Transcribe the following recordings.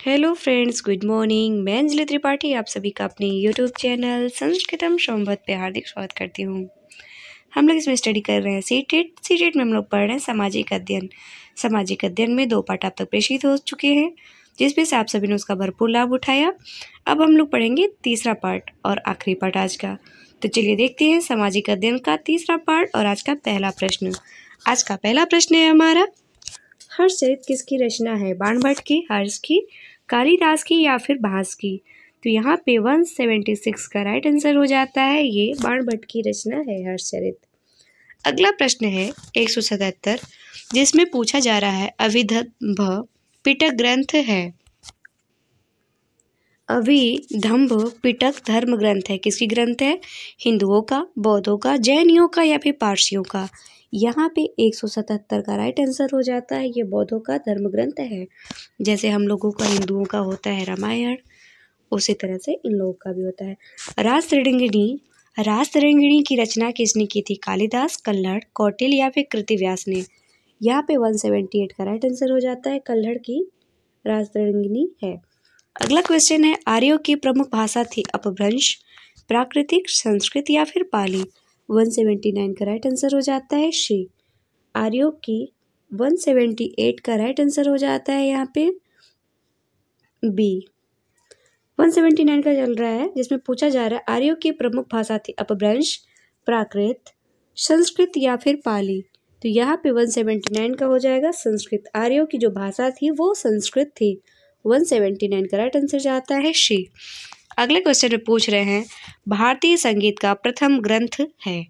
Hello friends, good morning. मैं अंजलि त्रिपाठी आप सभी का अपने यूट्यूब चैनल संस्कृतम संवाद पे हार्दिक स्वागत करती हूँ। हम लोग इसमें स्टडी कर रहे हैं सीटेट में हम लोग पढ़ रहे हैं सामाजिक अध्ययन। सामाजिक अध्ययन में 2 पार्ट आप तक प्रेषित हो चुके हैं, जिसमें से आप सभी ने उसका भरपूर लाभ उठाया। अब हम लोग पढ़ेंगे तीसरा पार्ट और आखिरी पार्ट आज का। तो चलिए देखते हैं सामाजिक अध्ययन का तीसरा पार्ट और आज का पहला प्रश्न। आज का पहला प्रश्न है हमारा, हर्षचरित किसकी रचना है? बाणभट्ट की, हर्ष की, कालिदास की या फिर भास की? तो यहाँ पे 176 का राइट आंसर हो जाता है, ये बाणभट्ट की रचना है हर्षचरित। अगला प्रश्न है 177, जिसमें पूछा जा रहा है अभिधम्भ पिटक ग्रंथ है। अभिधम्भ पिटक धर्म ग्रंथ है, किसकी ग्रंथ है? हिंदुओं का, बौद्धों का, जैनियों का या फिर पारसियों का? यहाँ पे 177 का राइट आंसर हो जाता है, ये बौद्धों का धर्म ग्रंथ है। जैसे हम लोगों का हिंदुओं का होता है रामायण, उसी तरह से इन लोगों का भी होता है। रासतरंगिणी की रचना किसने की थी? कालिदास, कल्हड़, कौटिल्य या फिर कृतिव्यास ने? यहाँ पे 178 का राइट आंसर हो जाता है, कल्हड़ की रासतरंगिणी है। अगला क्वेश्चन है, आर्यों की प्रमुख भाषा थी अपभ्रंश, प्राकृतिक, संस्कृत या फिर पाली? 179 का राइट आंसर हो जाता है शी। आर्यों की 178 का राइट आंसर हो जाता है यहाँ पे बी। 179 का चल रहा है, जिसमें पूछा जा रहा है आर्यों की प्रमुख भाषा थी अपभ्रंश, प्राकृत, संस्कृत या फिर पाली? तो यहाँ पे 179 का हो जाएगा संस्कृत। आर्यों की जो भाषा थी वो संस्कृत थी। 179 का राइट आंसर जाता है शी। अगले क्वेश्चन में पूछ रहे हैं, भारतीय संगीत का प्रथम ग्रंथ है।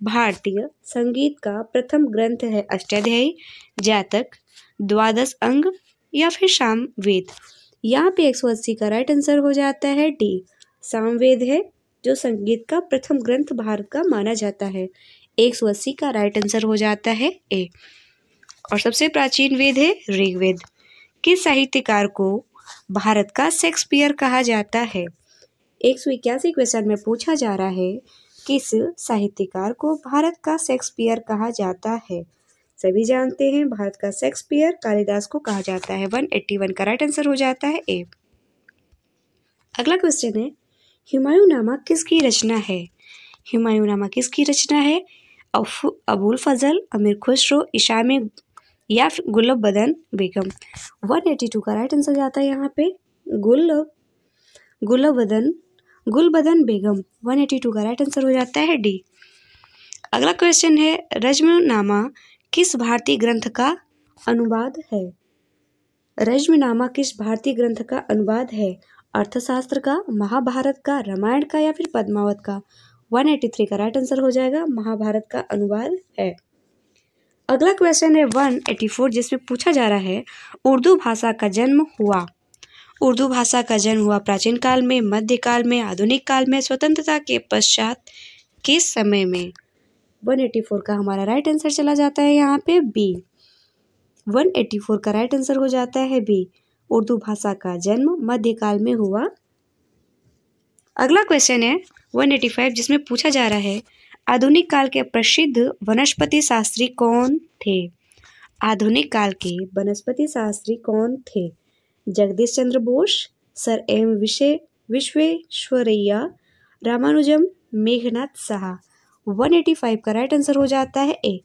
भारतीय संगीत का प्रथम ग्रंथ है अष्टाध्यायी, जातक, द्वादश अंग या फिर सामवेद? यहाँ पे 180 का राइट आंसर हो जाता है डी, सामवेद है जो संगीत का प्रथम ग्रंथ भारत का माना जाता है। 180 का राइट आंसर हो जाता है ए। और सबसे प्राचीन वेद है ऋग्वेद। किस साहित्यकार को भारत का शेक्सपियर कहा जाता है? 181 क्वेश्चन में पूछा जा रहा है, किस साहित्यकार को भारत का शेक्सपियर कहा जाता है? सभी जानते हैं भारत का शेक्सपियर कालिदास को कहा जाता है। 181 का राइट आंसर हो जाता है ए। अगला क्वेश्चन है, हुमायूंनामा किसकी रचना है? हुमायूंनामा किसकी रचना है? अबुल फजल, अमीर खुसरो, इशामी या फिर गुलबदन बेगम? 182 का राइट आंसर जाता है यहाँ पे गुलबदन बेगम। 182 का राइट आंसर हो जाता है डी। अगला क्वेश्चन है, रज्मनामा किस भारतीय ग्रंथ का अनुवाद है? रज्मनामा किस भारतीय ग्रंथ का अनुवाद है? अर्थशास्त्र का, महाभारत का, रामायण का या फिर पद्मावत का? 183 का राइट आंसर हो जाएगा, महाभारत का अनुवाद है। अगला क्वेश्चन है 184, जिसमें पूछा जा रहा है उर्दू भाषा का जन्म हुआ। उर्दू भाषा का जन्म हुआ प्राचीन काल में, मध्यकाल में, आधुनिक काल में, स्वतंत्रता के पश्चात, किस समय में? 184 का हमारा राइट आंसर चला जाता है यहाँ पे बी। 184 का राइट आंसर हो जाता है बी, उर्दू भाषा का जन्म मध्यकाल में हुआ। अगला क्वेश्चन है 185, जिसमें पूछा जा रहा है आधुनिक काल के प्रसिद्ध वनस्पति शास्त्री कौन थे? आधुनिक काल के वनस्पति शास्त्री कौन थे? Jagdish Chandra Bose, sir M Visvesvaraya, Ramanujan, Meghnath Saha? 185 का राइट आंसर हो जाता है ए,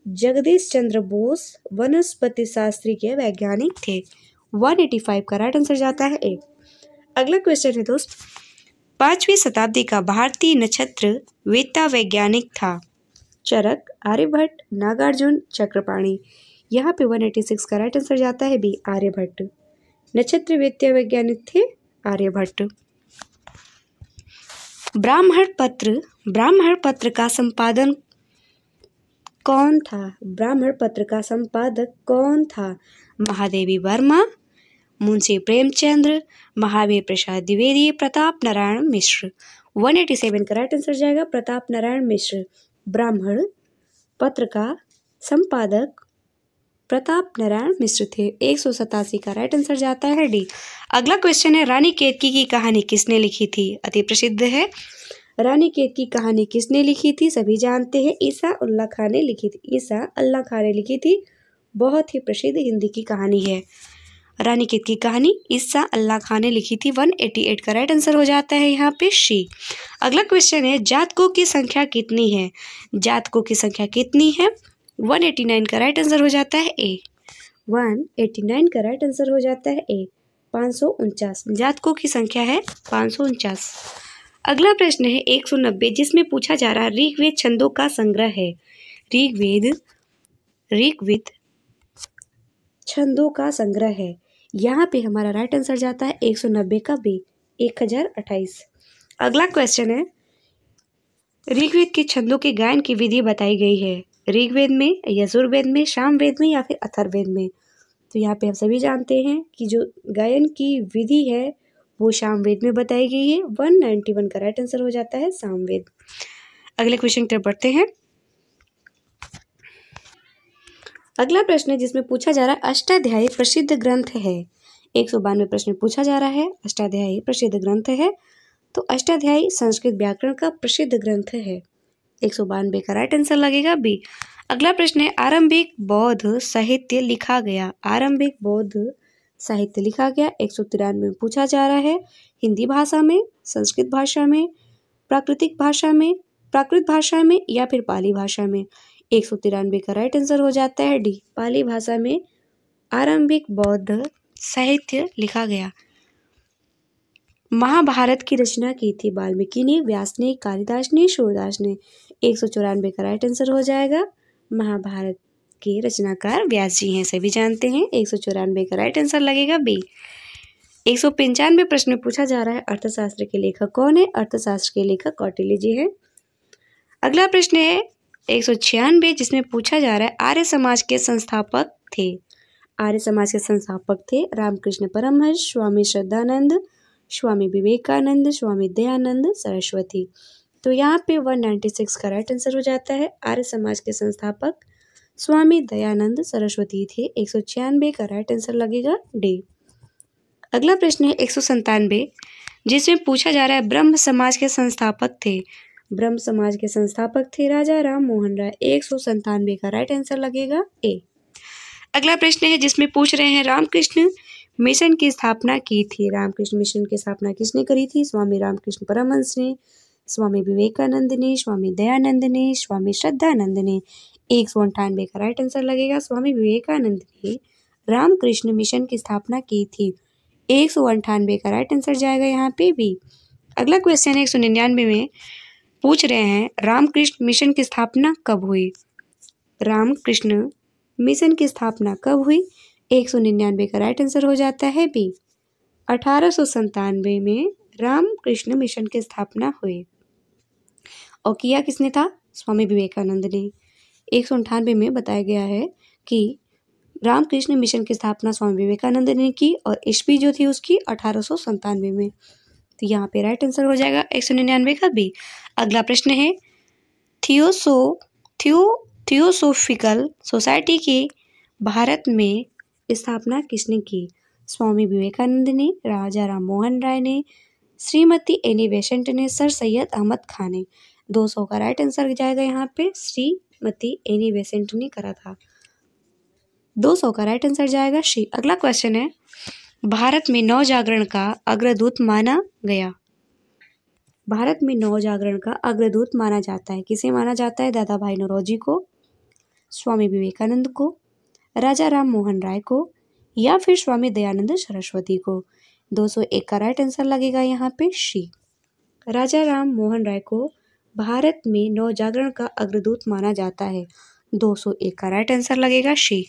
जगदीश चंद्र बोस वनस्पति शास्त्री के वैज्ञानिक थे। 185 का राइट आंसर जाता है ए। अगला क्वेश्चन है दोस्त, 5वीं शताब्दी का भारतीय नक्षत्र वेत्ता वैज्ञानिक था। चरक, आर्यभट्ट, नागार्जुन, चक्रपाणी? यहाँ पे 186 का राइट आंसर जाता है बी, आर्यभट्ट। नक्षत्र वेत्ता वैज्ञानिक थे आर्यभट्ट। ब्राह्मण पत्र का संपादन कौन था? ब्राह्मण पत्र का संपादक कौन था? महादेवी वर्मा, मुंशी प्रेमचंद्र, महावीर प्रसाद द्विवेदी, प्रताप नारायण मिश्र? 187 का राइट आंसर जाएगा प्रताप नारायण मिश्र। ब्राह्मण पत्र का संपादक प्रताप नारायण मिश्र थे। 187 का राइट आंसर जाता है डी। अगला क्वेश्चन है, रानी केतकी की कहानी किसने लिखी थी? अति प्रसिद्ध है। रानी केतकी की कहानी किसने लिखी थी? सभी जानते हैं, ईसा उल्लाह खान ने लिखी थी। ईसा अल्लाह खान ने लिखी थी, बहुत ही प्रसिद्ध हिंदी की कहानी है। रानीखेत की कहानी ईसा अल्लाह खान ने लिखी थी। 188 का राइट आंसर हो जाता है यहाँ पे शी। अगला क्वेश्चन है जातकों की संख्या कितनी है? जातकों की संख्या कितनी है? 189 का राइट आंसर हो जाता है ए। 189 का राइट आंसर हो जाता है ए, 549। जातकों की संख्या है 549। अगला प्रश्न है 190 जिसमें पूछा जा रहा है ऋग्वेद छंदों का संग्रह है। ऋग्वेद छंदों का संग्रह है। यहाँ पे हमारा राइट आंसर जाता है 190 का बी, 1028। अगला क्वेश्चन है ऋग्वेद के छंदों के गायन की विधि बताई गई है। ऋग्वेद में, यजुर्वेद में, सामवेद में या फिर अथर्ववेद में? तो यहाँ पे हम सभी जानते हैं कि जो गायन की विधि है वो सामवेद में बताई गई है। 191 का राइट आंसर हो जाता है सामवेद। अगले क्वेश्चन की तरफ बढ़ते हैं। अगला प्रश्न है जिसमें पूछा जा रहा है अष्टाध्यायी प्रसिद्ध ग्रंथ है। 192 प्रश्न पूछा जा रहा है अष्टाध्यायी प्रसिद्ध ग्रंथ है। तो अष्टाध्यायी संस्कृत व्याकरण का प्रसिद्ध ग्रंथ है। 192 का राइट आंसर लगेगा बी। अगला प्रश्न है आरंभिक बौद्ध साहित्य लिखा गया। आरंभिक बौद्ध साहित्य लिखा गया 193 में पूछा जा रहा है। हिंदी भाषा में, संस्कृत भाषा में, प्राकृत भाषा में या फिर पाली भाषा में? 193 का राइट आंसर हो जाता है डी, पाली भाषा में आरंभिक बौद्ध साहित्य लिखा गया। महाभारत की रचना की थी वाल्मीकि ने, व्यास ने, कालिदास ने, सूरदास ने? 194 का राइट आंसर हो जाएगा। महाभारत के रचनाकार व्यास जी हैं, सभी जानते हैं। 194 का राइट आंसर लगेगा बी। 195 प्रश्न में पूछा जा रहा है अर्थशास्त्र के लेखक कौन है? अर्थशास्त्र के लेखक कौटिल्य जी हैं। अगला प्रश्न है 196 जिसमें पूछा जा रहा है आर्य समाज के संस्थापक थे। आर्य समाज के संस्थापक थे रामकृष्ण परमहंस, स्वामी श्रद्धानंद, स्वामी विवेकानंद, स्वामी दयानंद सरस्वती। तो यहाँ पे 196 का राइट आंसर हो जाता है। आर्य समाज के संस्थापक स्वामी दयानंद सरस्वती थे। 196 का राइट आंसर लगेगा डी। अगला प्रश्न है 197 जिसमें पूछा जा रहा है ब्रह्म समाज के संस्थापक थे। ब्रह्म समाज के संस्थापक थे राजा राम मोहन राय। 197 का राइट आंसर लगेगा ए। अगला प्रश्न है जिसमें पूछ रहे हैं रामकृष्ण मिशन की स्थापना की थी। रामकृष्ण मिशन की स्थापना किसने करी थी? स्वामी रामकृष्ण परमहंस ने, स्वामी विवेकानंद ने, स्वामी दयानंद ने, स्वामी श्रद्धानंद ने? 198 का राइट आंसर लगेगा स्वामी विवेकानंद ने रामकृष्ण मिशन की स्थापना की थी। 198 का राइट आंसर जाएगा यहाँ पे बी। अगला क्वेश्चन है 199 में पूछ रहे हैं रामकृष्ण मिशन की स्थापना कब हुई? रामकृष्ण मिशन की स्थापना कब हुई? 199 का राइट आंसर हो जाता है बी। 1897 में रामकृष्ण मिशन की स्थापना हुई। और किया किसने था? स्वामी विवेकानंद ने। 198 में बताया गया है कि रामकृष्ण मिशन की स्थापना स्वामी विवेकानंद ने की और ईस्वी जो थी उसकी 1897 में। तो यहाँ पे राइट आंसर हो जाएगा 199 का बी। अगला प्रश्न है थियोसोफिकल सोसाइटी की भारत में स्थापना किसने की? स्वामी विवेकानंद ने, राजा राम मोहन राय ने, श्रीमती एनी बेसेंट ने, सर सैयद अहमद खान ने? 200 का राइट आंसर जाएगा यहाँ पे श्रीमती एनी बेसेंट ने करा था। 200 का राइट आंसर जाएगा शी। अगला क्वेश्चन है भारत में नवजागरण का अग्रदूत माना गया। भारत में नवजागरण का अग्रदूत माना जाता है। किसे माना जाता है? दादा भाई नौरोजी को, स्वामी विवेकानंद को, राजा राम मोहन राय को या फिर स्वामी दयानंद सरस्वती को? 201 का राइट आंसर लगेगा यहाँ पे शी। राजा राम मोहन राय को भारत में नवजागरण का अग्रदूत माना जाता है। 201 का राइट आंसर लगेगा शी।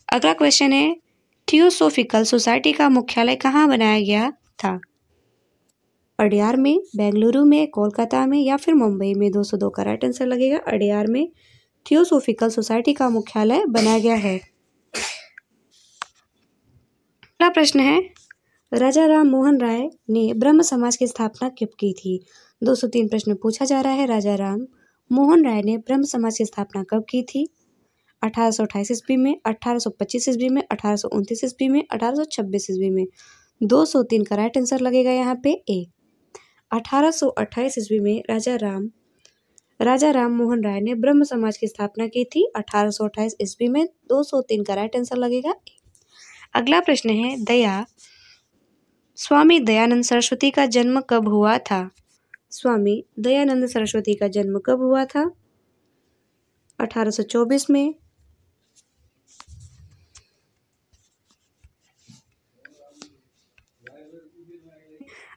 अगला क्वेश्चन है थियोसोफिकल सोसाइटी का मुख्यालय कहाँ बनाया गया था? अडयार में, बेंगलुरु में, कोलकाता में या फिर मुंबई में? 202 का राइट आंसर लगेगा अडयार में थियोसोफिकल सोसाइटी का मुख्यालय बनाया गया है। अगला प्रश्न है राजा राम मोहन राय ने ब्रह्म समाज की स्थापना कब की थी? 203 प्रश्न पूछा जा रहा है राजा राम मोहन राय ने ब्रह्म समाज की स्थापना कब की थी? 1828 ईस्वी में, 1825 ईस्वी में, 1829 ईस्वी में, 1826 ईस्वी में? 203 का राइट आंसर लगेगा यहाँ पे ए। 1828 ईस्वी में राजा राम मोहन राय ने ब्रह्म समाज की स्थापना की थी 1828 ईस्वी में। 203 का राइट आंसर लगेगा ए। अगला प्रश्न है दया स्वामी दयानंद सरस्वती का जन्म कब हुआ था? स्वामी दयानंद सरस्वती का जन्म कब हुआ था? 1824 में,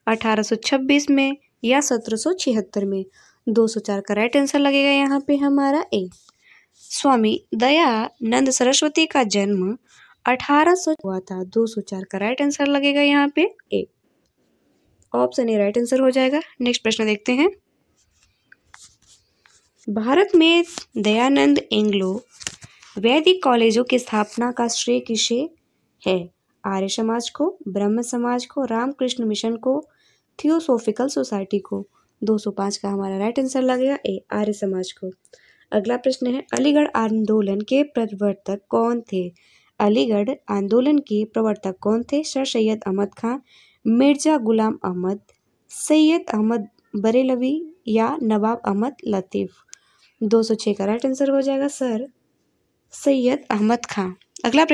1826 में या 1776 में? 204 का राइट आंसर लगेगा यहाँ पे हमारा ए। स्वामी दयानंद सरस्वती का जन्म 1800 हुआ था। 204 का राइट आंसर लगेगा यहाँ पे ए। ऑप्शन ए राइट आंसर हो जाएगा। नेक्स्ट प्रश्न देखते हैं। भारत में दयानंद एंग्लो वैदिक कॉलेजों की स्थापना का श्रेय किसे है? आर्य समाज को, ब्रह्म समाज को, रामकृष्ण मिशन को, थियोसोफिकल सोसाइटी को? 205 का हमारा राइट आंसर लगेगा ए, आर्य समाज को। अगला प्रश्न है अलीगढ़ आंदोलन के प्रवर्तक कौन थे? अलीगढ़ आंदोलन के प्रवर्तक कौन थे? सर सैयद अहमद खां, मिर्जा गुलाम अहमद, सैयद अहमद बरेलवी या नवाब अहमद लतीफ़? 206 का राइट आंसर हो जाएगा सर सैयद अहमद खां। अगला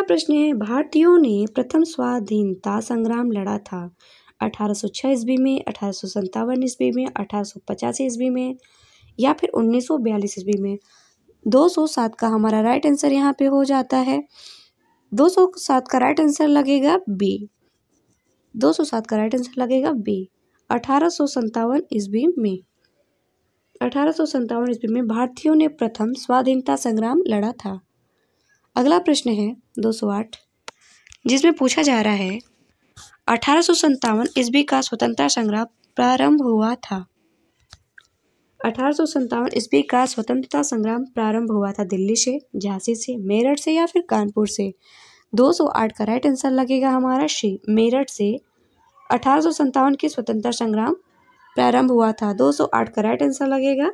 प्रश्न है भारतीयों ने प्रथम स्वाधीनता संग्राम लड़ा था 1806 ईस्वी में, 1857 ईस्वी में, 1885 ईस्वी में या फिर 1942 ईस्वी में? 207 का हमारा राइट आंसर यहाँ पे हो जाता है। 207 का राइट आंसर लगेगा बी। 207 का राइट आंसर लगेगा बी। 1857 ईस्वी में। 1857 ईस्वी में भारतीयों ने प्रथम स्वाधीनता संग्राम लड़ा था। अगला प्रश्न है 208 जिसमें पूछा जा रहा है 1857 ईस्वी का स्वतंत्रता संग्राम प्रारंभ हुआ था। 1857 ईस्वी का स्वतंत्रता संग्राम प्रारंभ हुआ था दिल्ली से, झांसी से, मेरठ से या फिर कानपुर से? 208 का राइट आंसर लगेगा हमारा सी, मेरठ से 1857 की स्वतंत्रता संग्राम प्रारंभ हुआ था। 208 का राइट आंसर लगेगा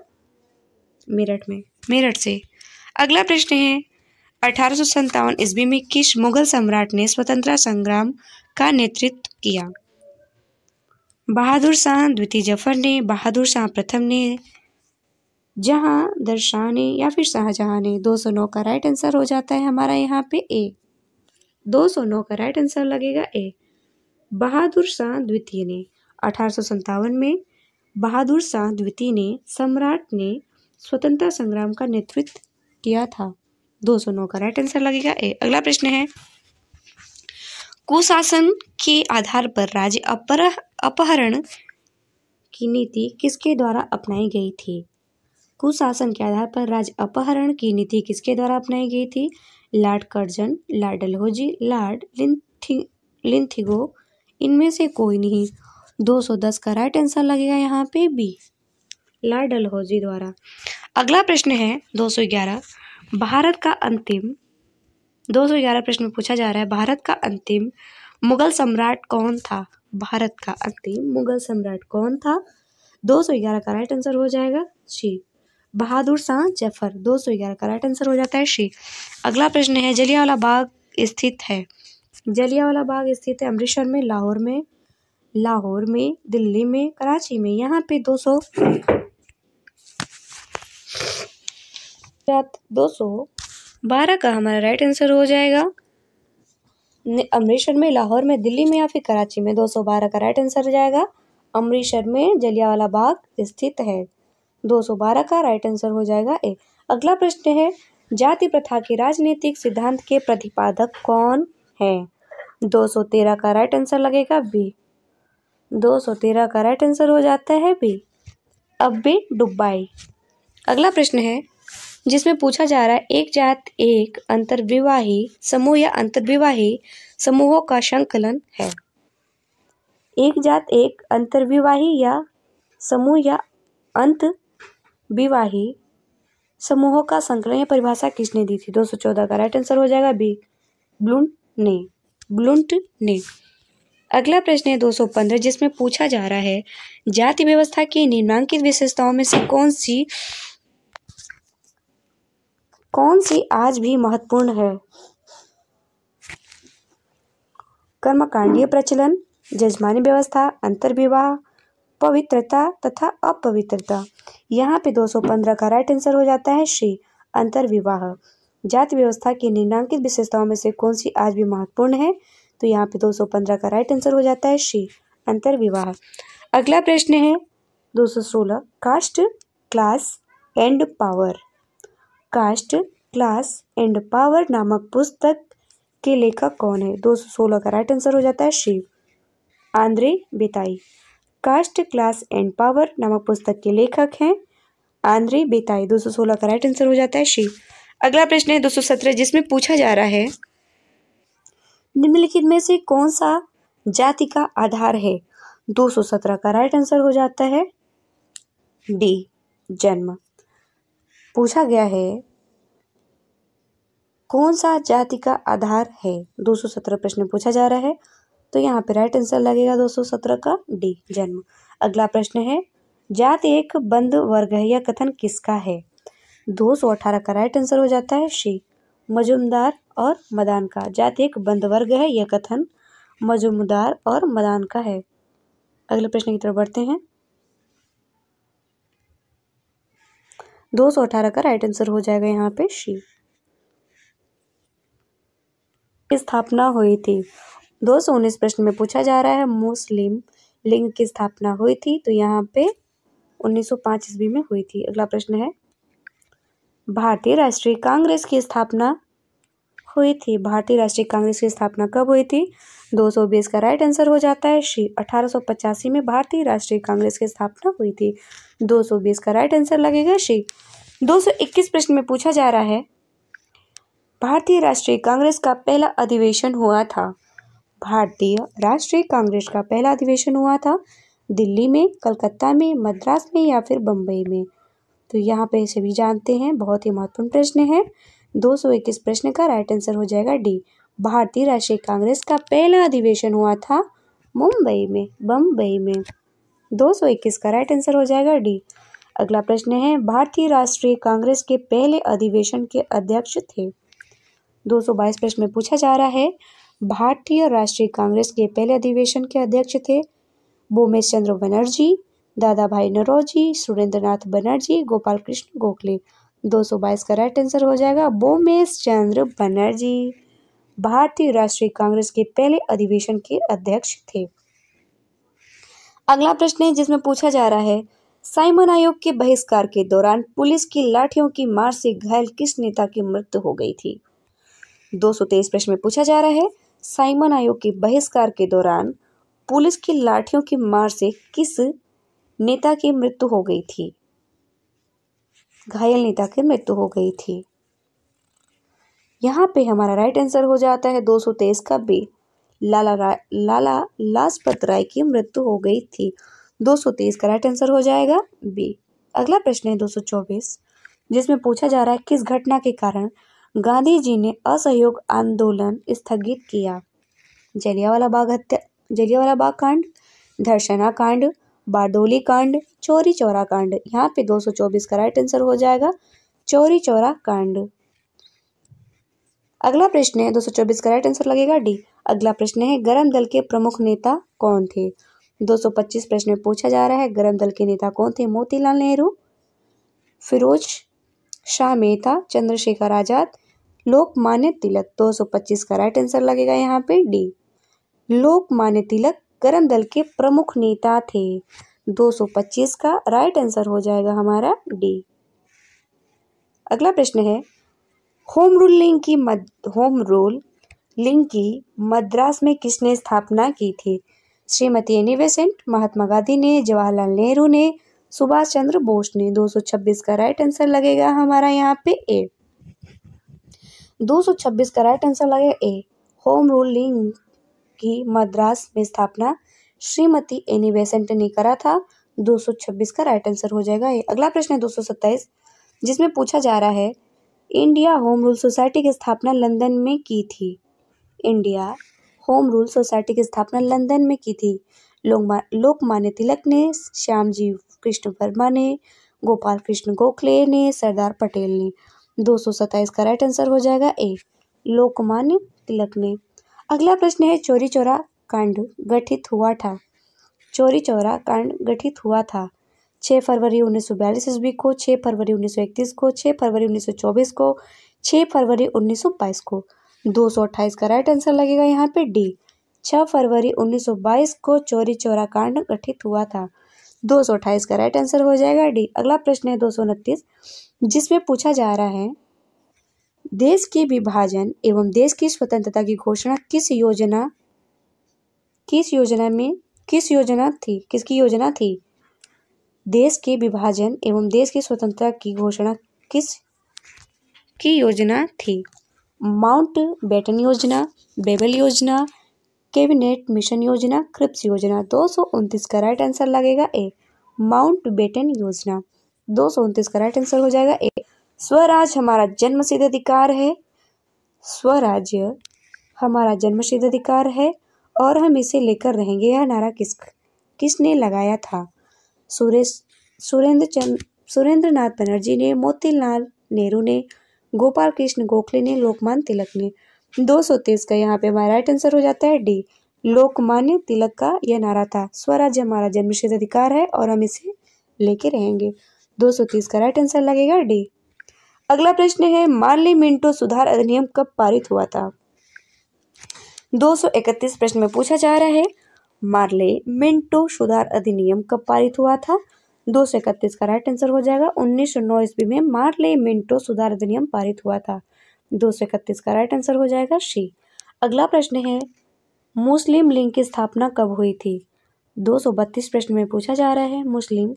मेरठ से। अगला प्रश्न है 1857 ईस्वी में किस मुगल सम्राट ने स्वतंत्रता संग्राम का नेतृत्व किया? बहादुर शाह द्वितीय जफर ने, बहादुर शाह प्रथम ने, जहांदर शाह ने या फिर शाहजहां ने? 209 का राइट आंसर हो जाता है हमारा यहाँ पे ए। 209 का राइट आंसर लगेगा ए, बहादुर शाह द्वितीय ने। 1857 में बहादुर शाह द्वितीय ने सम्राट ने स्वतंत्रता संग्राम का नेतृत्व किया था। 209 का राइट आंसर लगेगा ए। अगला प्रश्न है कुशासन के आधार पर राज्य अपहरण की नीति किसके द्वारा अपनाई गई थी? कुशासन के आधार पर राज्य अपहरण की नीति किसके द्वारा अपनाई गई थी? Lord Curzon, Lord Dalhousie, Lord Linlithgow, इनमें से कोई नहीं। 210 का राइट आंसर लगेगा यहाँ पे बी, लॉर्ड डलहौजी द्वारा। अगला प्रश्न है 211 211 प्रश्न में पूछा जा रहा है भारत का अंतिम मुगल सम्राट कौन था? भारत का अंतिम मुगल सम्राट कौन था? 211 का राइट आंसर हो जाएगा सी, बहादुर शाह जफर। 211 का राइट आंसर हो जाता है सी। अगला प्रश्न है जलियांवाला बाग स्थित है। जलियांवाला बाग स्थित है अमृतसर में, लाहौर में, दिल्ली में, कराची में? यहाँ पे 212 का हमारा राइट आंसर हो जाएगा अमृतसर में, लाहौर में, दिल्ली में या फिर कराची में? 212 का राइट आंसर हो जाएगा अमृतसर में जलियांवाला बाग स्थित है। 212 का राइट आंसर हो जाएगा ए। अगला प्रश्न है जाति प्रथा के राजनीतिक सिद्धांत के प्रतिपादक कौन है? 213 का राइट आंसर लगेगा बी। 213 का राइट आंसर हो जाता है बी, अब्बे डुब्बाई। अगला प्रश्न है जिसमें पूछा जा रहा है एक जात एक अंतर्विवाही समूह या अंतर्विवाही समूहों का संकलन है। एक जात एक अंतर्विवाही या समूह या अंतर्विवाही समूहों का संकलन या परिभाषा किसने दी थी? 214 का राइट आंसर हो जाएगा बी, ब्लूंट ने। अगला प्रश्न है 215 जिसमें पूछा जा रहा है जाति व्यवस्था की निम्नलिखित विशेषताओं में से कौन सी आज भी महत्वपूर्ण है? कर्मकांडीय प्रचलन, जजमानी व्यवस्था, अंतर्विवाह, पवित्रता तथा अपवित्रता। यहाँ पे 215 का राइट आंसर हो जाता है सी, अंतर्विवाह। जाति व्यवस्था की निम्नलिखित विशेषताओं में से कौन सी आज भी महत्वपूर्ण है? तो यहाँ पे 215 का राइट आंसर हो जाता है सी, अंतर्विवाह। अगला प्रश्न है 216, cast class and power. Cast class and power नामक पुस्तक के लेखक कौन है? 216 का राइट आंसर हो जाता है C, Andre Beteille. Caste class and power नामक पुस्तक के लेखक हैं आंद्रे बेताई। 216 का राइट आंसर हो जाता है सी। अगला प्रश्न है 217, जिसमें पूछा जा रहा है निम्नलिखित में से कौन सा जाति का आधार है? 217 का राइट आंसर हो जाता है डी, जन्म। पूछा गया है कौन सा जाति का आधार है? 217 प्रश्न पूछा जा रहा है, तो यहाँ पे राइट आंसर लगेगा 217 का डी, जन्म। अगला प्रश्न है जाति एक बंद वर्ग है, यह कथन किसका है? 218 का राइट आंसर हो जाता है सी, मजूमदार और मदान का। जाति एक बंद वर्ग है, यह कथन मजूमदार और मदान का है। अगले प्रश्न की तरफ बढ़ते हैं। 218 का राइट आंसर हो जाएगा यहाँ पे सी। स्थापना हुई थी। 219 प्रश्न में पूछा जा रहा है मुस्लिम लीग की स्थापना हुई थी, तो यहाँ पे 1905 ईस्वी में हुई थी। अगला प्रश्न है भारतीय राष्ट्रीय कांग्रेस की स्थापना हुई थी। भारतीय राष्ट्रीय कांग्रेस की स्थापना कब हुई थी? 220 का राइट आंसर हो जाता है सी, 1885 में भारतीय राष्ट्रीय कांग्रेस की स्थापना हुई थी। 220 का राइट आंसर लगेगा सी। 221 प्रश्न में पूछा जा रहा है भारतीय राष्ट्रीय कांग्रेस का पहला अधिवेशन हुआ था। भारतीय राष्ट्रीय कांग्रेस का पहला अधिवेशन हुआ था दिल्ली में, कलकत्ता में, मद्रास में या फिर बम्बई में? तो यहाँ पे सभी जानते हैं, बहुत ही महत्वपूर्ण प्रश्न है। 221 प्रश्न का राइट आंसर हो जाएगा डी, भारतीय राष्ट्रीय कांग्रेस का पहला अधिवेशन हुआ था मुंबई में, बम्बई में। 221 का राइट आंसर हो जाएगा डी। अगला प्रश्न है भारतीय राष्ट्रीय कांग्रेस के पहले अधिवेशन के अध्यक्ष थे। 222 प्रश्न में पूछा जा रहा है भारतीय राष्ट्रीय कांग्रेस के पहले अधिवेशन के अध्यक्ष थे भूमेश चंद्र बनर्जी, दादा भाई नौरोजी, सुरेंद्रनाथ बनर्जी, गोपाल कृष्ण गोखले। 222 का राइट आंसर हो जाएगा भूमेश चंद्र बनर्जी भारतीय राष्ट्रीय कांग्रेस के पहले अधिवेशन के अध्यक्ष थे। अगला प्रश्न है जिसमें पूछा जा रहा है साइमन आयोग के बहिष्कार के दौरान पुलिस की लाठियों की मार से घायल किस नेता की मृत्यु हो गई थी? 223 प्रश्न में पूछा जा रहा है साइमन आयोग के बहिष्कार के दौरान पुलिस की लाठियों की मार से किस नेता की मृत्यु हो गई थी? घायल नेता की मृत्यु हो गई थी। यहाँ पे हमारा राइट आंसर हो जाता है 223 का बी, लाला लाजपत राय की मृत्यु हो गई थी। 223 का राइट आंसर हो जाएगा बी। अगला प्रश्न है 224, जिसमें पूछा जा रहा है किस घटना के कारण गांधी जी ने असहयोग आंदोलन स्थगित किया? जलियांवाला बाग कांड, धर्षणा कांड, बारदोली कांड, चौरी चौरा कांड। यहाँ पे 224 का राइट आंसर हो जाएगा चौरी चौरा कांड। अगला प्रश्न है 224 का राइट आंसर लगेगा डी। अगला प्रश्न है गरम दल के प्रमुख नेता कौन थे? 225 प्रश्न में पूछा जा रहा है गरम दल के नेता कौन थे? मोतीलाल नेहरू, फिरोज शाह मेहता, चंद्रशेखर आजाद, लोकमान्य तिलक। 225 का राइट आंसर लगेगा यहाँ पे डी, लोकमान्य तिलक गरम दल के प्रमुख नेता थे। 225 का राइट आंसर हो जाएगा हमारा डी। अगला प्रश्न है होम रूल लिंग की मद्रास में किसने स्थापना की थी? श्रीमती एनी बेसेंट, महात्मा गांधी ने, जवाहरलाल नेहरू ने, सुभाष चंद्र बोस ने। 226 का राइट आंसर लगेगा हमारा यहाँ पे ए। 226 का राइट आंसर लगेगा ए, होम रूल लिंग की मद्रास में स्थापना श्रीमती एनी बेसेंट ने करा था। 226 का राइट आंसर हो जाएगा ए। अगला प्रश्न है 227, जिसमें पूछा जा रहा है इंडिया होम रूल सोसाइटी की स्थापना लंदन में की थी। इंडिया होम रूल सोसाइटी की स्थापना लंदन में की थी लोकमान्य तिलक ने, श्यामजी कृष्ण वर्मा ने, गोपाल कृष्ण गोखले ने, सरदार पटेल ने। 227 का राइट आंसर हो जाएगा ए, लोकमान्य तिलक ने। अगला प्रश्न है चौरी चौरा कांड गठित हुआ था। चौरी चौरा कांड गठित हुआ था? 6 फरवरी 1942 ईस्वी को, 6 फरवरी 1931 को, 6 फरवरी 1924 को, 6 फरवरी 1922 को। 228 का राइट आंसर लगेगा यहाँ पे डी, 6 फरवरी 1922 को चौरी चौरा कांड गठित हुआ था। 228 का राइट आंसर हो जाएगा डी। अगला प्रश्न है 229, जिसमें पूछा जा रहा है देश के विभाजन एवं देश की स्वतंत्रता की घोषणा किसकी योजना थी? देश के विभाजन एवं देश की स्वतंत्रता की घोषणा किसकी योजना थी? माउंट बेटन योजना, बेबल योजना, कैबिनेट मिशन योजना, क्रिप्स योजना। 229 का राइट आंसर लगेगा ए, माउंट बेटन योजना। 229 का राइट आंसर हो जाएगा ए। स्वराज हमारा जन्मसिद्ध अधिकार है, स्वराज्य हमारा जन्मसिद्ध अधिकार है और हम इसे लेकर रहेंगे, यह नारा किसने लगाया था? सुरेंद्रनाथ बनर्जी ने, मोतीलाल नेहरू ने, गोपाल कृष्ण गोखले ने, लोकमान्य तिलक ने। 223 का यहाँ पे हमारा राइट आंसर हो जाता है डी, लोकमान्य तिलक का यह नारा था, स्वराज्य हमारा जन्मसिद्ध अधिकार है और हम इसे लेके रहेंगे। 230 का राइट आंसर लगेगा डी। अगला प्रश्न है मार्ली मिंटो सुधार अधिनियम कब पारित हुआ था? 231 प्रश्न में पूछा जा रहा है मार्ले मिंटो सुधार अधिनियम कब पारित हुआ था? 231 का राइट आंसर हो जाएगा 1909 ईस्वी में मार्ले मिंटो सुधार अधिनियम पारित हुआ था। 231 का राइट आंसर हो जाएगा सी। अगला प्रश्न है मुस्लिम लीग की स्थापना कब हुई थी? 232 प्रश्न में पूछा जा रहा है मुस्लिम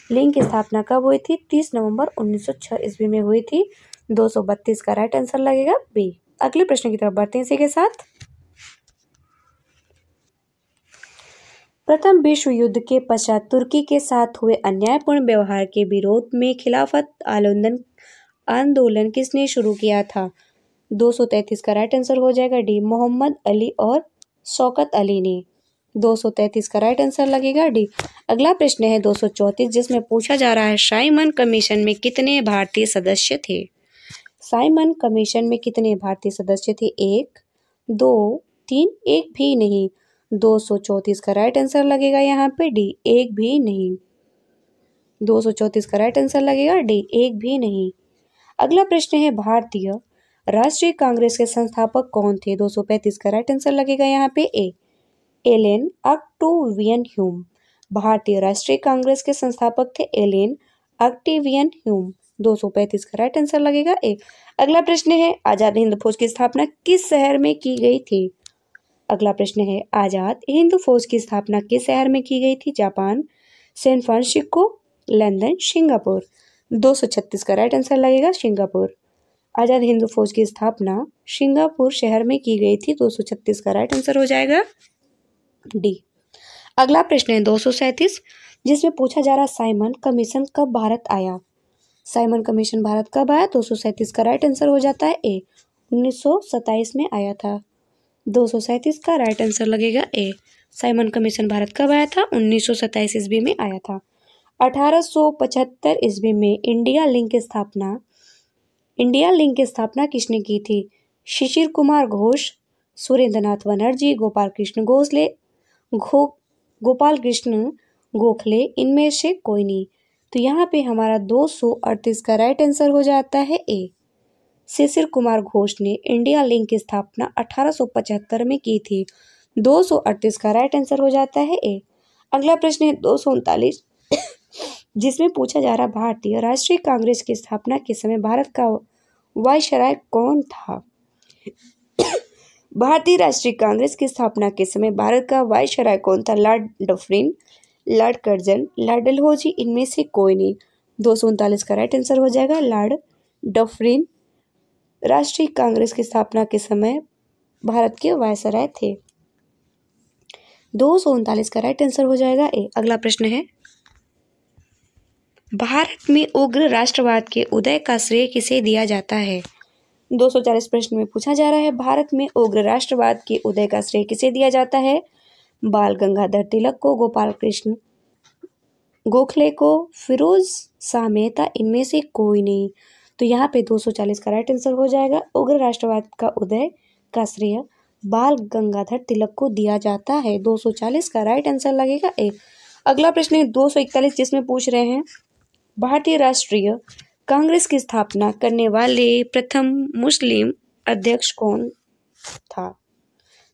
लीग की स्थापना कब हुई थी? 30 नवंबर 1906 ईस्वी में हुई थी। 232 का राइट आंसर लगेगा बी। अगले प्रश्न की तरफ बढ़ते हैं इसी के साथ। प्रथम विश्व युद्ध के पश्चात तुर्की के साथ हुए अन्यायपूर्ण व्यवहार के विरोध में खिलाफत आंदोलन किसने शुरू किया था? 233 का राइट आंसर हो जाएगा डी, मोहम्मद अली और शौकत अली ने। 233 का राइट आंसर लगेगा डी। अगला प्रश्न है 234 जिसमें पूछा जा रहा है साइमन कमीशन में कितने भारतीय सदस्य थे? साइमन कमीशन में कितने भारतीय सदस्य थे? 1, 2, 3, एक भी नहीं। 234 का राइट आंसर लगेगा यहाँ पे डी, एक भी नहीं। 234 का राइट आंसर लगेगा डी, एक भी नहीं। अगला प्रश्न है भारतीय राष्ट्रीय कांग्रेस के संस्थापक कौन थे? 235 का राइट आंसर लगेगा यहाँ पे ए, एलेन ऑक्टेवियन ह्यूम। भारतीय राष्ट्रीय कांग्रेस के संस्थापक थे एलेन ऑक्टेवियन ह्यूम। 235 का राइट आंसर लगेगा ए। अगला प्रश्न है आजाद हिंद फौज की स्थापना किस शहर में की गई थी? अगला प्रश्न है आजाद हिंद फौज की स्थापना किस शहर में की गई थी? जापान, सैन फ्रांसिस्को, लंदन, सिंगापुर। 236 का राइट आंसर लगेगा सिंगापुर। आजाद हिंद फौज की स्थापना सिंगापुर शहर में की गई थी। 236 का राइट आंसर हो जाएगा डी। अगला प्रश्न है 237 जिसमें पूछा जा रहा साइमन कमीशन कब भारत आया? साइमन कमीशन भारत कब आया? 237 का राइट आंसर हो जाता है ए, 1927 में आया था। 237 का राइट आंसर लगेगा ए, साइमन कमीशन भारत कब आया था? 1927 ईस्वी में आया था। 1875 ईस्वी में इंडिया लिंक की स्थापना किसने की थी? शिशिर कुमार घोष, सुरेंद्रनाथ बनर्जी, गोपाल कृष्ण गोखले, इनमें से कोई नहीं। तो यहाँ पे हमारा 238 का राइट आंसर हो जाता है ए, शिशिर कुमार घोष ने इंडिया लिंक की स्थापना 1875 में की थी। 238 का राइट आंसर हो जाता है ए। अगला प्रश्न है 239 जिसमें पूछा जा रहा भारतीय राष्ट्रीय कांग्रेस की स्थापना के समय भारत का वायसराय कौन था? भारतीय राष्ट्रीय कांग्रेस की स्थापना के समय भारत का वायसराय कौन था? Lord Dufferin, Lord Curzon, Lord Dalhousie, इनमें से कोई नहीं। 239 का राइट आंसर हो जाएगा लॉर्ड डफरिन राष्ट्रीय कांग्रेस की स्थापना के समय भारत के वायसराय थे। 239 का राइट आंसर हो जाएगा ए। अगला प्रश्न है भारत में उग्र राष्ट्रवाद के उदय का श्रेय किसे दिया जाता है? 240 प्रश्न में पूछा जा रहा है भारत में उग्र राष्ट्रवाद के उदय का श्रेय किसे दिया जाता है? बाल गंगाधर तिलक को, गोपाल कृष्ण गोखले को, फिरोज शाह मेहता, इनमें से कोई नहीं। तो यहाँ पे 240 का राइट आंसर हो जाएगा उग्र राष्ट्रवाद का उदय का श्रेय बाल गंगाधर तिलक को दिया जाता है? 240 का राइट आंसर लगेगा ए। अगला प्रश्न है 241, जिसमें पूछ रहे हैं भारतीय राष्ट्रीय कांग्रेस की स्थापना करने वाले प्रथम मुस्लिम अध्यक्ष कौन था?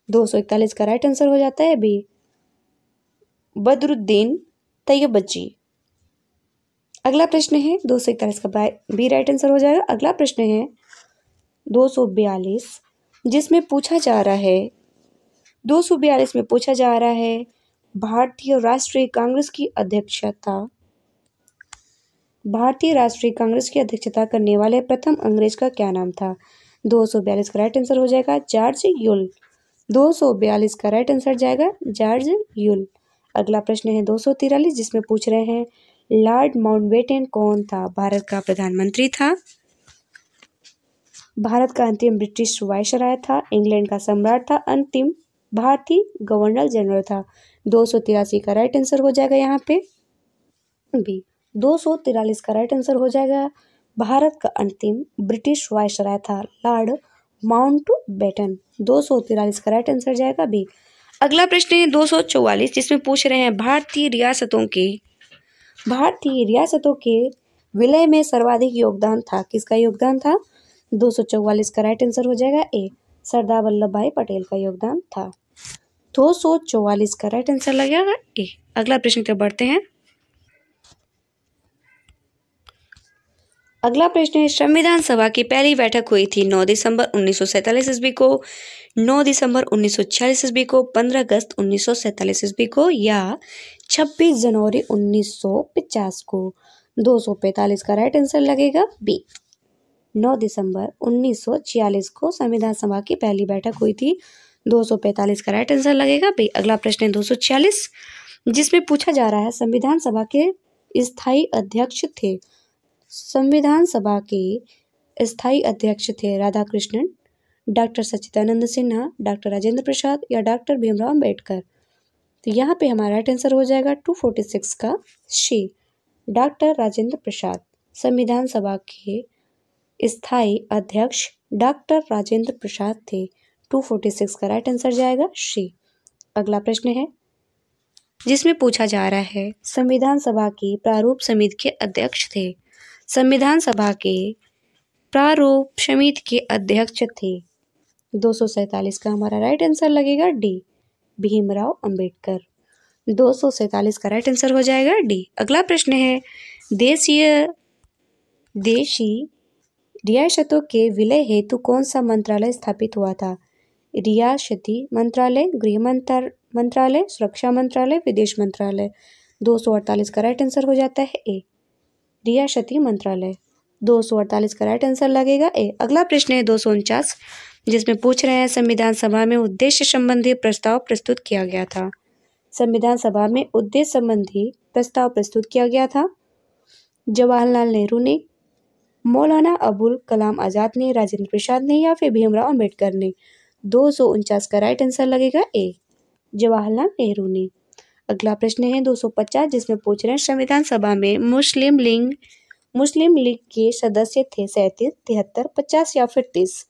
241 का राइट आंसर हो जाता है बी, बदरुद्दीन तैयबजी। अगला प्रश्न है 241 का बी राइट आंसर हो जाएगा। अगला प्रश्न है 242, जिसमें पूछा जा रहा है 242 में पूछा जा रहा है भारतीय राष्ट्रीय कांग्रेस की अध्यक्षता करने वाले प्रथम अंग्रेज का क्या नाम था? 242 का राइट आंसर हो जाएगा जॉर्ज यूल। 242 का राइट आंसर जाएगा जॉर्ज यूल। अगला प्रश्न है 243, जिसमें पूछ रहे हैं लॉर्ड माउंटबेटन कौन था? भारत का प्रधानमंत्री था, भारत का अंतिम ब्रिटिश वायसराय था, इंग्लैंड का सम्राट था, अंतिम भारतीय गवर्नर जनरल था। 283 का राइट आंसर हो जाएगा यहाँ पे बी। 243 का राइट आंसर हो जाएगा भारत का अंतिम ब्रिटिश वायसराय था लॉर्ड माउंटबेटन। 243 का राइट आंसर जाएगा बी। अगला प्रश्न है 244, जिसमें पूछ रहे हैं भारतीय रियासतों के विलय में सर्वाधिक योगदान था, किसका योगदान था? 244 का राइट आंसर हो जाएगा ए, सरदार वल्लभ भाई पटेल का योगदान था। 244 का राइट आंसर लगेगा ए। अगला प्रश्न की तरफ बढ़ते हैं। अगला प्रश्न है संविधान सभा की पहली बैठक हुई थी 9 दिसंबर 1947 ईस्वी को, 9 दिसंबर 1946 ईस्वी को, 15 अगस्त 1947 ईस्वी को या 26 जनवरी 1950 को? 245 का राइट आंसर लगेगा बी, 9 दिसंबर 1946 को संविधान सभा की पहली बैठक हुई थी। 245 का राइट आंसर लगेगा बी। अगला प्रश्न है 246, जिसमें पूछा जा रहा है संविधान सभा के स्थायी अध्यक्ष थे। संविधान सभा के स्थायी अध्यक्ष थे राधाकृष्णन, डॉक्टर सच्चिदानंद सिन्हा, डॉक्टर राजेंद्र प्रसाद या डॉक्टर भीमराव अंबेडकर? तो यहाँ पे हमारा राइट आंसर हो जाएगा 246 का सी, डॉक्टर राजेंद्र प्रसाद। संविधान सभा के स्थायी अध्यक्ष डॉक्टर राजेंद्र प्रसाद थे। 246 का राइट आंसर जाएगा सी। अगला प्रश्न है जिसमें पूछा जा रहा है संविधान सभा की प्रारूप समिति के अध्यक्ष थे। संविधान सभा के प्रारूप समिति के अध्यक्ष थे। 247 का हमारा राइट आंसर लगेगा डी, भीमराव अंबेडकर। 247 का राइट आंसर हो जाएगा डी। अगला प्रश्न है देशी रियासतों के विलय हेतु कौन सा मंत्रालय स्थापित हुआ था? रियासती मंत्रालय, गृह मंत्रालय, सुरक्षा मंत्रालय, विदेश मंत्रालय? 248 का राइट आंसर हो जाता है ए, रियासती मंत्रालय। 248 का राइट आंसर लगेगा ए। अगला प्रश्न है 249, जिसमें पूछ रहे हैं संविधान सभा में उद्देश्य संबंधी प्रस्ताव प्रस्तुत किया गया था। संविधान सभा में उद्देश्य संबंधी प्रस्ताव प्रस्तुत किया गया था जवाहरलाल नेहरू ने, मौलाना अबुल कलाम आजाद ने, राजेंद्र प्रसाद ने या फिर भीमराव अंबेडकर ने? 249 का राइट आंसर लगेगा ए, जवाहरलाल नेहरू ने। अगला प्रश्न है 250, जिसमें पूछ रहे हैं संविधान सभा में मुस्लिम लीग के सदस्य थे 37, 73, 50 या फिर 30?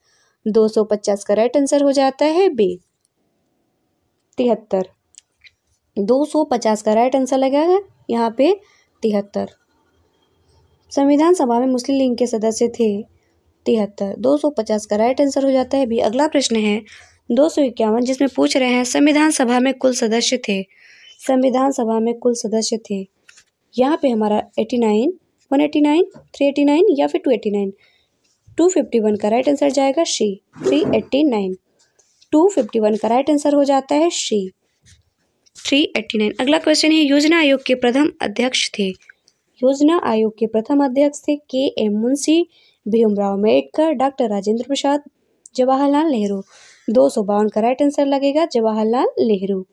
250 का राइट आंसर हो जाता है बी, 73। 250 का राइट आंसर लगेगा यहाँ पे 73। संविधान सभा में मुस्लिम लीग के सदस्य थे 73। 250 का राइट आंसर हो जाता है बी। अगला प्रश्न है 251, जिसमें पूछ रहे हैं संविधान सभा में कुल सदस्य थे। संविधान सभा में कुल सदस्य थे यहाँ पे हमारा 89, 189, 389 या फिर 289? 251 का राइट आंसर जाएगा सी, 389। 251 का राइट आंसर हो जाता है सी, 389। अगला क्वेश्चन है योजना आयोग के प्रथम अध्यक्ष थे। योजना आयोग के प्रथम अध्यक्ष थे के एम मुंशी, भीमराव अम्बेडकर, डॉक्टर राजेंद्र प्रसाद, जवाहरलाल नेहरू? 252 का राइट आंसर लगेगा जवाहरलाल नेहरू।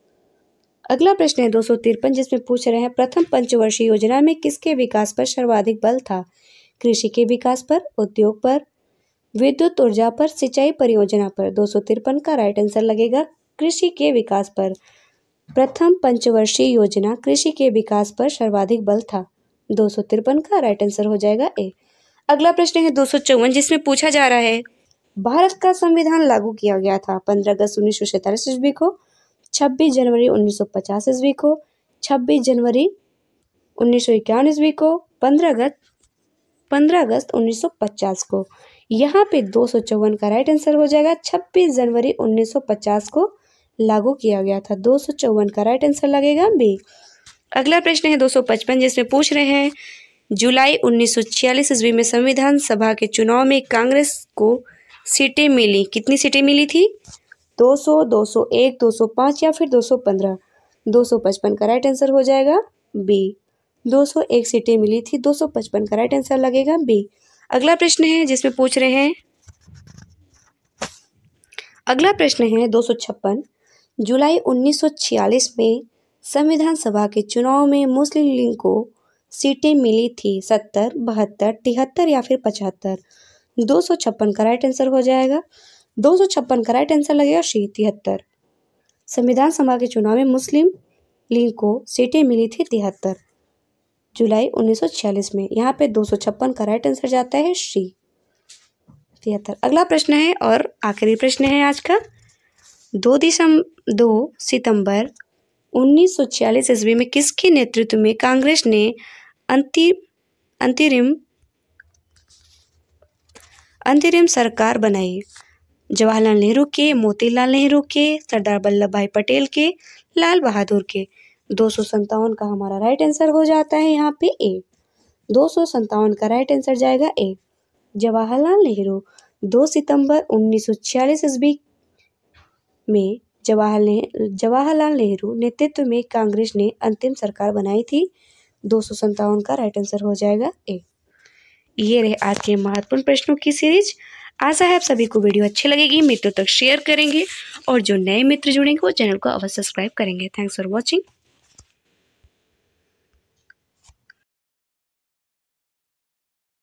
अगला प्रश्न है 253, जिसमें पूछ रहे हैं प्रथम पंचवर्षीय योजना में किसके विकास पर सर्वाधिक बल था? कृषि के विकास पर, उद्योग पर, विद्युत ऊर्जा पर, सिंचाई परियोजना पर? 253 का राइट आंसर लगेगा कृषि के विकास पर। प्रथम पंचवर्षीय योजना कृषि के विकास पर सर्वाधिक बल था। 253 का राइट आंसर हो जाएगा ए। अगला प्रश्न है 254, जिसमें पूछा जा रहा है भारत का संविधान लागू किया गया था 15 अगस्त 1947 ईस्वी को, 26 जनवरी 1950 ईस्वी को, 26 जनवरी 1951 ईस्वी को, 15 अगस्त 1950 को। यहाँ पे 254 का राइट आंसर हो जाएगा। 26 जनवरी 1950 को लागू किया गया था। 254 का राइट आंसर लगेगा बी। अगला प्रश्न है 255, जिसमें पूछ रहे हैं जुलाई 1946 ईस्वी में संविधान सभा के चुनाव में कांग्रेस को सीटें मिली, कितनी सीटें मिली थी? 200, 201, 205 या फिर 215। 255 का राइट आंसर हो जाएगा बी। 201 सीटें मिली थी। 255 का राइट आंसर लगेगा बी। अगला प्रश्न है जिसमें पूछ रहे हैं, अगला प्रश्न है 256, जुलाई 1946 में संविधान सभा के चुनाव में मुस्लिम लीग को सीटें मिली थी 70, 72, 73 या फिर 75। 256 का राइट आंसर हो जाएगा। 256 का राइट आंसर लगेगा सी 73। संविधान सभा के चुनाव में मुस्लिम लीग को सीटें मिली थी 73 जुलाई 1946 में। यहाँ पे 256 का राइट आंसर जाता है सी 73। अगला प्रश्न है और आखिरी प्रश्न है आज का। 2 सितंबर 1946 ईस्वी में किसके नेतृत्व में कांग्रेस ने अंतरिम सरकार बनाई? जवाहरलाल नेहरू के, मोतीलाल नेहरू के, सरदार वल्लभ भाई पटेल के, लाल बहादुर के। 257 का हमारा राइट आंसर हो जाता है यहाँ पे ए। 257 का राइट आंसर जाएगा ए। जवाहरलाल नेहरू 2 सितंबर 1946 ईस्वी में जवाहरलाल नेहरू नेतृत्व में कांग्रेस ने अंतिम सरकार बनाई थी। 257 का राइट आंसर हो जाएगा ए। ये रहे आज के महत्वपूर्ण प्रश्नों की सीरीज। आशा है आप सभी को वीडियो अच्छी लगेगी, मित्रों तक शेयर करेंगे और जो नए मित्र जुड़ेंगे वो चैनल को अवश्य सब्सक्राइब करेंगे। Thanks for watching.